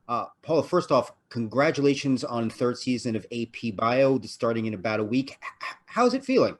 Paula, first off, congratulations on third season of AP Bio, starting in about a week. How's it feeling?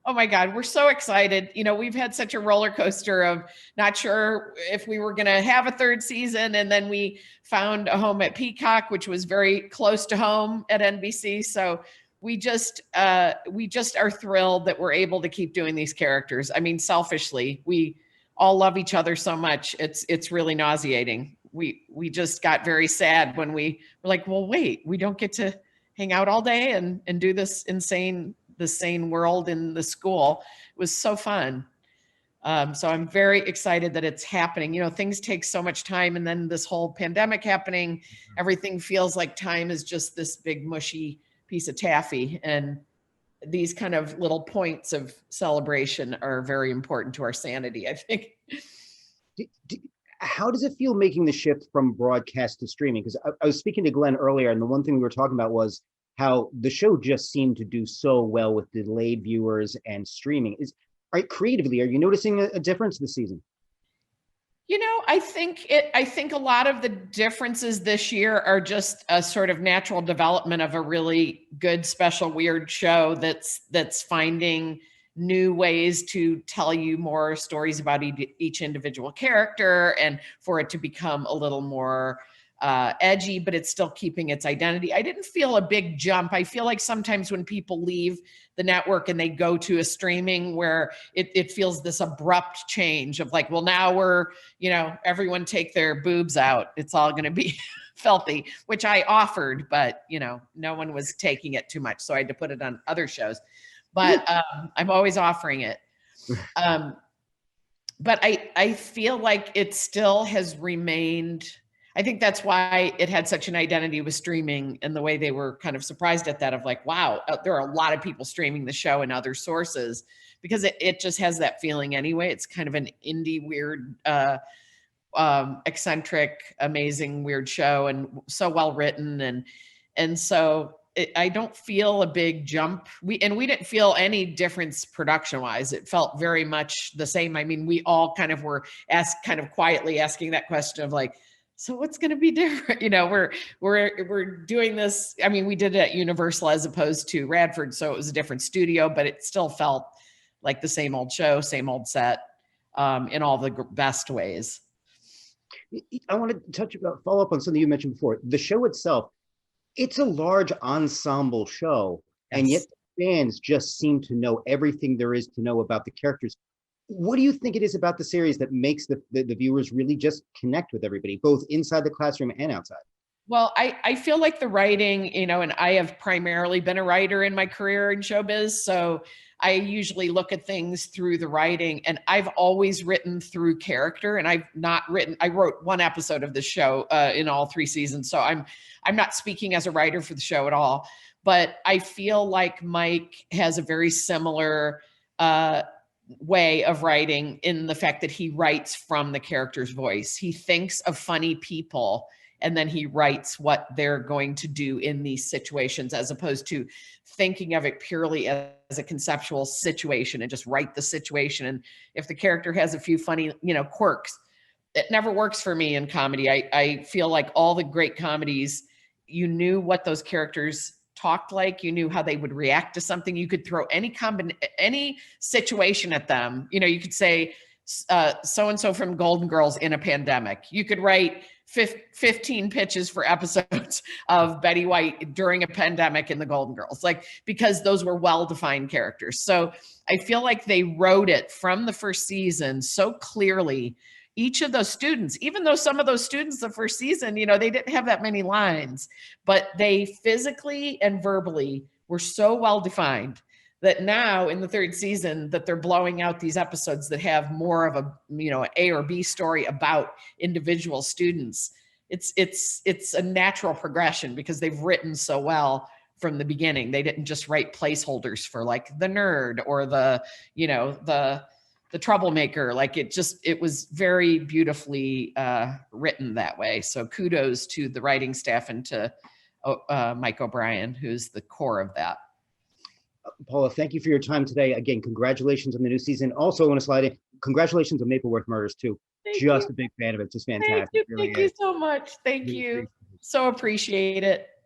Oh my God, we're so excited. We've had such a roller coaster of not sure if we were going to have a third season. And then we found a home at Peacock, which was very close to home at NBC. So we just are thrilled that we're able to keep doing these characters. I mean, selfishly, we all love each other so much. It's really nauseating. We just got very sad when we were like, well, wait, we don't get to hang out all day and do this the sane world in the school. It was so fun. So I'm very excited that it's happening. Things take so much time, and then this whole pandemic happening, everything feels like time is just this big mushy piece of taffy. And these kind of little points of celebration are very important to our sanity, I think. How does it feel making the shift from broadcast to streaming? Because I was speaking to Glenn earlier, and the one thing we were talking about was how the show just seemed to do so well with delayed viewers and streaming. Right, creatively, are you noticing a difference this season? I think a lot of the differences this year are just a sort of natural development of a really good, special, weird show that's finding new ways to tell you more stories about each individual character, and for it to become a little more edgy, but it's still keeping its identity. I didn't feel a big jump. I feel like sometimes when people leave the network and they go to a streaming where it feels this abrupt change of like, well, now we're, everyone take their boobs out. It's all going to be filthy, which I offered, but, no one was taking it too much. So I had to put it on other shows. But I'm always offering it. But I feel like it still has remained. I think that's why it had such an identity with streaming, and the way they were kind of surprised at that of like, wow, there are a lot of people streaming the show and other sources, because it just has that feeling anyway. It's kind of an indie, weird, eccentric, amazing, weird show, and so well written. And so I don't feel a big jump. We didn't feel any difference production wise. It felt very much the same. I mean, we all kind of were kind of quietly asking that question of like, so what's going to be different? We're doing this. I mean, we did it at Universal as opposed to Radford, so it was a different studio, but it still felt like the same old show, same old set, in all the best ways. I want to follow up on something you mentioned before. The show itself, it's a large ensemble show, and yet Yes. fans just seem to know everything there is to know about the characters. What do you think it is about the series that makes the viewers really just connect with everybody, both inside the classroom and outside? Well, I feel like the writing, and I have primarily been a writer in my career in showbiz. So I usually look at things through the writing, and I've always written through character, and I wrote one episode of the show in all three seasons. So I'm not speaking as a writer for the show at all, but I feel like Mike has a very similar way of writing, in the fact that he writes from the character's voice. He thinks of funny people, and then he writes what they're going to do in these situations, as opposed to thinking of it purely as a conceptual situation and just write the situation. And if the character has a few funny, quirks, it never works for me in comedy. I feel like all the great comedies, you knew what those characters talked like, you knew how they would react to something. You could throw any situation at them. You could say so-and-so from Golden Girls in a pandemic. You could write 15 pitches for episodes of Betty White during a pandemic in the Golden Girls, because those were well-defined characters. So I feel like they wrote it from the first season so clearly. Each of those students, even though some of those students the first season, they didn't have that many lines, but they physically and verbally were so well defined that now in the third season that they're blowing out these episodes that have more of a or B story about individual students. It's a natural progression, because they've written so well from the beginning. They didn't just write placeholders for like the nerd or the troublemaker. It was very beautifully written that way. So kudos to the writing staff and to Mike O'Brien, who's the core of that. Paula, thank you for your time today. Again, congratulations on the new season. Also, I want to slide in, congratulations on Mapleworth Murders too. Thank Just you. a big fan of it. Just Thank fantastic. you. Really Thank you is. so much. Thank Really you. appreciate it. So appreciate it.